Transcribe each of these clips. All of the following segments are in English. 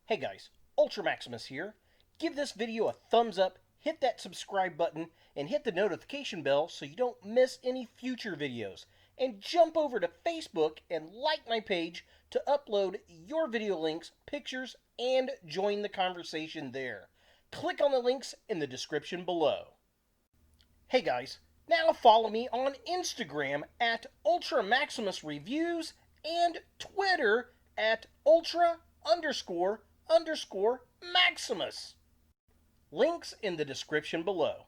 Hey guys, Ultra Maximus here. Give this video a thumbs up, hit that subscribe button, and hit the notification bell so you don't miss any future videos. And jump over to Facebook and like my page to upload your video links, pictures, and join the conversation there. Click on the links in the description below. Hey guys, now follow me on Instagram at Ultra Maximus Reviews and Twitter at Ultra__Maximus. Links in the description below.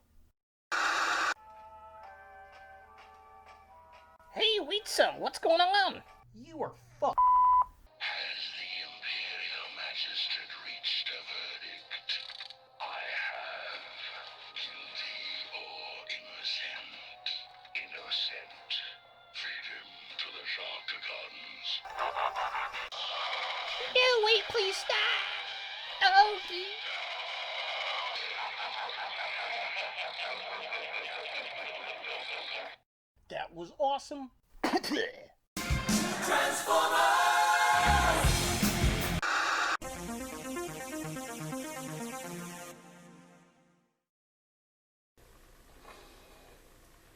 Hey, Wheatsum, what's going on? You are fucked. Has the Imperial Magistrate reached a verdict? I have. Guilty or innocent? Innocent. Feed him to the Sharkticons. No, wait, please stop. Oh, dear. That was awesome.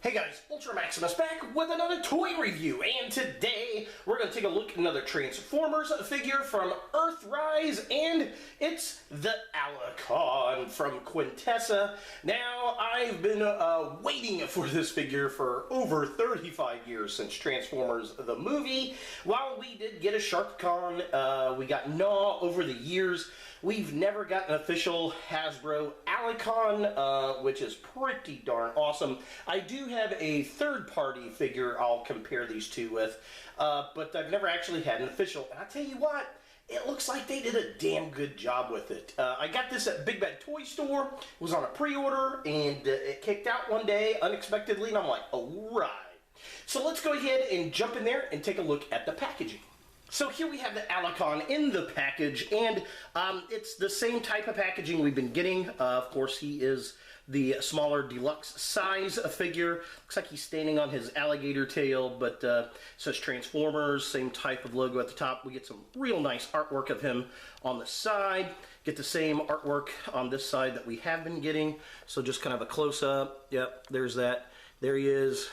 Hey guys, Ultra Maximus back with another toy review, and today we're going to take a look at another Transformers figure from Earthrise, and it's the Allicon from Quintesson. Now, I've been waiting for this figure for over 35 years since Transformers the movie. While we did get a Sharkticon, we got Gnaw over the years. We've never got an official Hasbro Allicon, which is pretty darn awesome. I do have a third-party figure I'll compare these two with, but I've never actually had an official. And I tell you what, it looks like they did a damn good job with it. I got this at Big Bad Toy Store, was on a pre-order, and it kicked out one day unexpectedly, and I'm like, alright. So let's go ahead and jump in there and take a look at the packaging. So here we have the Allicon in the package, and it's the same type of packaging we've been getting. Of course, he is the smaller deluxe size figure. Looks like he's standing on his alligator tail, but says Transformers, same type of logo at the top. We get some real nice artwork of him on the side. Get the same artwork on this side that we have been getting. So just kind of a close-up. Yep, there's that. There he is,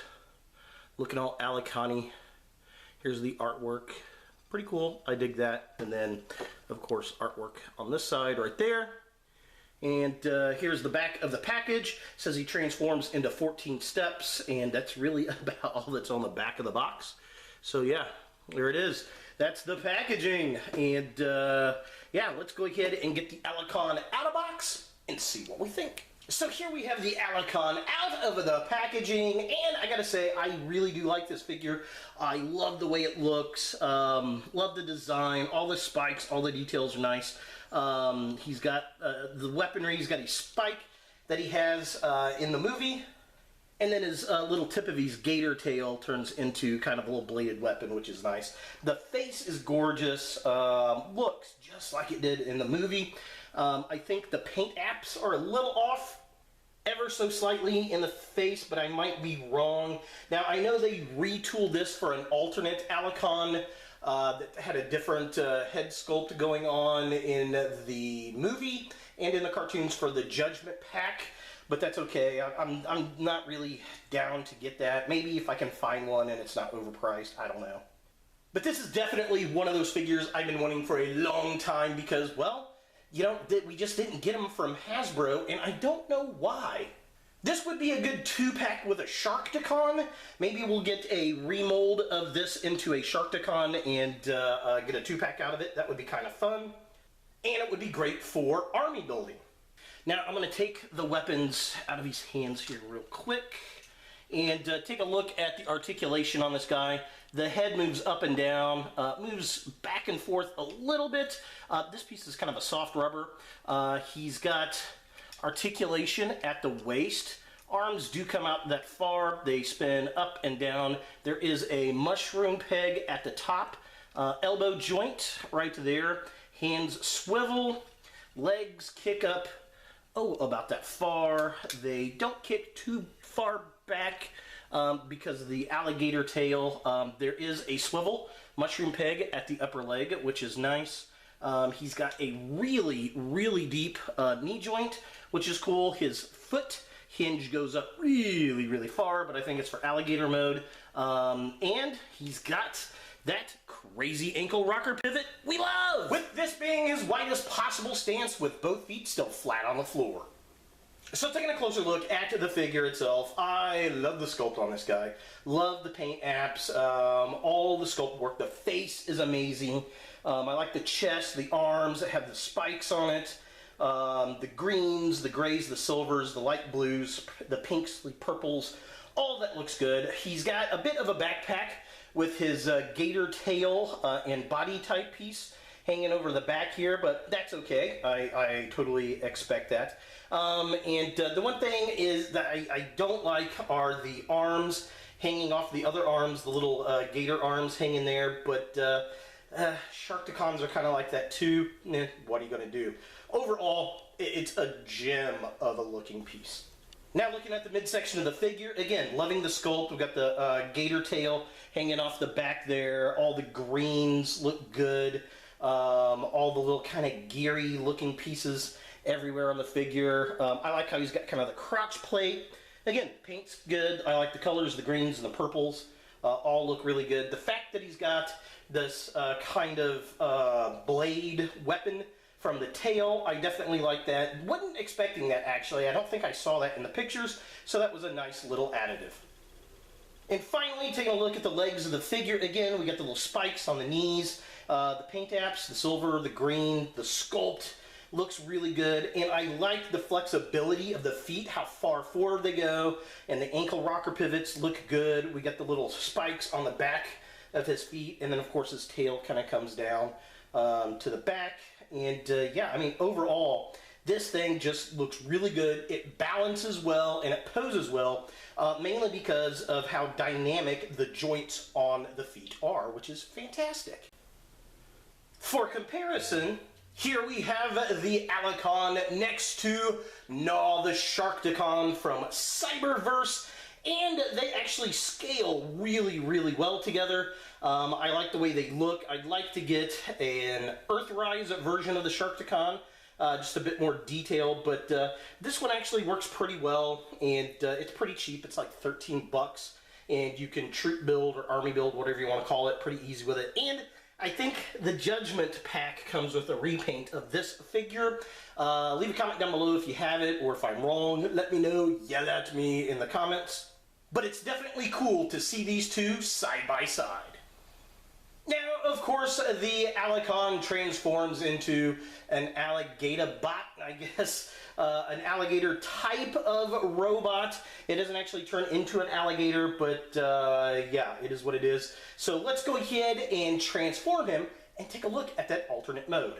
looking all Allicon-y. Here's the artwork. Pretty cool. I dig that. And then, of course, artwork on this side right there. And here's the back of the package. It says he transforms into 14 steps, and that's really about all that's on the back of the box. So yeah, there it is. That's the packaging. And yeah, let's go ahead and get the Allicon out of box and see what we think. So here we have the Allicon out of the packaging, and I gotta say, I really do like this figure. I love the way it looks, love the design, all the spikes, all the details are nice. He's got the weaponry, he's got a spike that he has in the movie, and then his little tip of his gator tail turns into kind of a little bladed weapon, which is nice. The face is gorgeous, looks just like it did in the movie. I think the paint apps are a little off, ever so slightly in the face, but I might be wrong. Now, I know they retooled this for an alternate Allicon that had a different head sculpt going on in the movie and in the cartoons for the Judgment Pack, but that's okay. I'm not really down to get that. Maybe if I can find one and it's not overpriced, I don't know. But this is definitely one of those figures I've been wanting for a long time because, well, you know, we just didn't get them from Hasbro, and I don't know why. This would be a good 2-pack with a Sharkticon. Maybe we'll get a remold of this into a Sharkticon and get a 2-pack out of it. That would be kind of fun. And it would be great for army building. Now, I'm going to take the weapons out of his hands here real quick and take a look at the articulation on this guy. The head moves up and down, moves back and forth a little bit. This piece is kind of a soft rubber. He's got articulation at the waist. Arms do come out that far. They spin up and down. There is a mushroom peg at the top. Elbow joint right there. Hands swivel. Legs kick up, oh, about that far. They don't kick too far back. Because of the alligator tail. There is a swivel mushroom peg at the upper leg, which is nice. He's got a really, really deep knee joint, which is cool. His foot hinge goes up really, really far, but I think it's for alligator mode. And he's got that crazy ankle rocker pivot we love! With this being his widest possible stance with both feet still flat on the floor. So taking a closer look at the figure itself, I love the sculpt on this guy. Love the paint apps, all the sculpt work. The face is amazing. I like the chest, the arms that have the spikes on it. The greens, the grays, the silvers, the light blues, the pinks, the purples, all that looks good. He's got a bit of a backpack with his gator tail and body type piece hanging over the back here, but that's okay. I totally expect that. The one thing is that I don't like are the arms hanging off the other arms, the little gator arms hanging there, but Sharkticons are kind of like that too. What are you going to do? Overall, it's a gem of a looking piece. Now looking at the midsection of the figure, again, loving the sculpt. We've got the gator tail hanging off the back there. All the greens look good. All the little kind of geary looking pieces everywhere on the figure. I like how he's got kind of the crotch plate. Again, paint's good. I like the colors, the greens and the purples. All look really good. The fact that he's got this kind of blade weapon from the tail, I definitely like that. Wasn't expecting that, actually. I don't think I saw that in the pictures, so that was a nice little additive. And finally, taking a look at the legs of the figure, again, we got the little spikes on the knees, the paint apps, the silver, the green, the sculpt looks really good, and I like the flexibility of the feet, how far forward they go, and the ankle rocker pivots look good. We got the little spikes on the back of his feet, and then of course his tail kind of comes down to the back. And yeah, I mean, overall, this thing just looks really good. It balances well and it poses well, mainly because of how dynamic the joints on the feet are, which is fantastic. For comparison, here we have the Allicon next to the Sharkticon from Cyberverse, and they actually scale really, really well together. I like the way they look. I'd like to get an Earthrise version of the Sharkticon, just a bit more detailed, but this one actually works pretty well, and it's pretty cheap. It's like 13 bucks, and you can troop build or army build, whatever you want to call it, pretty easy with it. And I think the Judgment pack comes with a repaint of this figure. Leave a comment down below if you have it, or if I'm wrong, let me know, yell at me in the comments. But it's definitely cool to see these two side by side. Now, of course, the Allicon transforms into an alligator bot, I guess, an alligator type of robot. It doesn't actually turn into an alligator, but yeah, it is what it is. So let's go ahead and transform him and take a look at that alternate mode.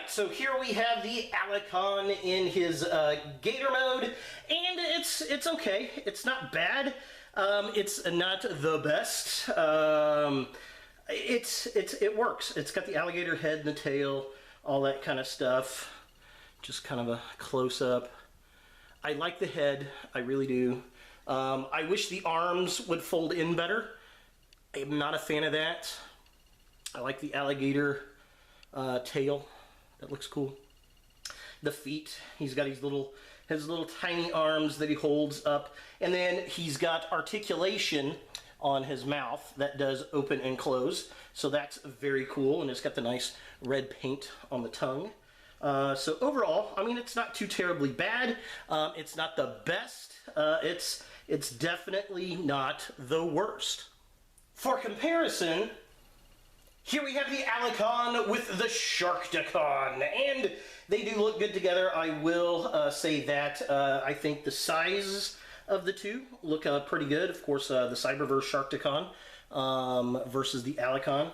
So here we have the Allicon in his gator mode, and it's okay. It's not bad. It's not the best. It works. It's got the alligator head and the tail, all that kind of stuff. Just kind of a close-up. I like the head. I really do. I wish the arms would fold in better. I'm not a fan of that. I like the alligator tail. That looks cool. The feet, he's got his little tiny arms that he holds up, and then he's got articulation on his mouth that does open and close, so that's very cool, and it's got the nice red paint on the tongue. So overall, I mean, it's not too terribly bad. It's not the best. It's definitely not the worst. For comparison, here we have the Allicon with the Sharkticon, and they do look good together. I will say that. I think the size of the two look pretty good. Of course, the Cyberverse Sharkticon versus the Allicon.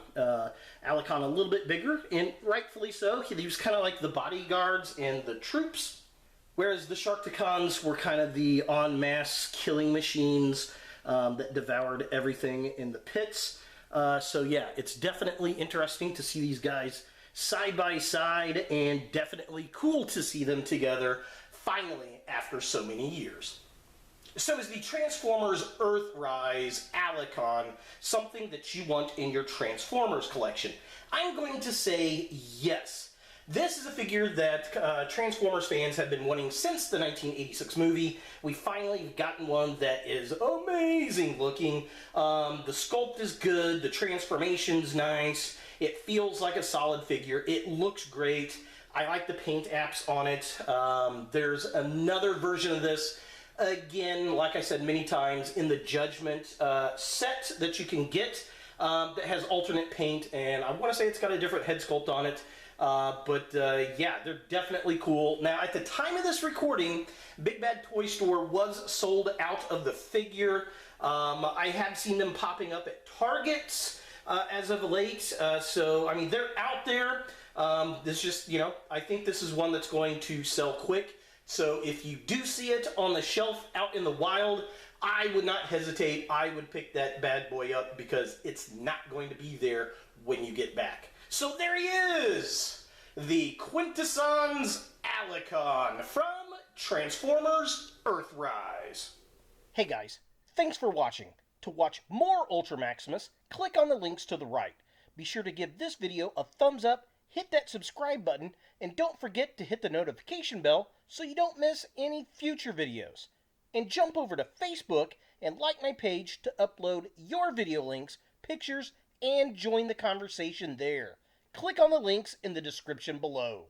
Allicon a little bit bigger, and rightfully so. He was kind of like the bodyguards and the troops, whereas the Sharkticons were kind of the en masse killing machines that devoured everything in the pits. So yeah, it's definitely interesting to see these guys side by side, and definitely cool to see them together finally after so many years. So is the Transformers Earthrise Allicon something that you want in your Transformers collection? I'm going to say yes. This is a figure that Transformers fans have been wanting since the 1986 movie. We finally gotten one that is amazing looking. The sculpt is good, the transformation's nice, it feels like a solid figure, it looks great. I like the paint apps on it. There's another version of this, again, like I said many times, in the Judgment set that you can get that has alternate paint, and I want to say it's got a different head sculpt on it. Yeah, they're definitely cool. Now, at the time of this recording, Big Bad Toy Store was sold out of the figure. I have seen them popping up at Targets as of late. So, I mean, they're out there. This just, you know, I think this is one that's going to sell quick. So if you do see it on the shelf out in the wild, I would not hesitate. I would pick that bad boy up because it's not going to be there when you get back. So there he is, the Quintesson Allicon from Transformers Earthrise. Hey guys, thanks for watching. To watch more Ultra Maximus, click on the links to the right. Be sure to give this video a thumbs up, hit that subscribe button, and don't forget to hit the notification bell so you don't miss any future videos. And jump over to Facebook and like my page to upload your video links, pictures, and join the conversation there. Click on the links in the description below.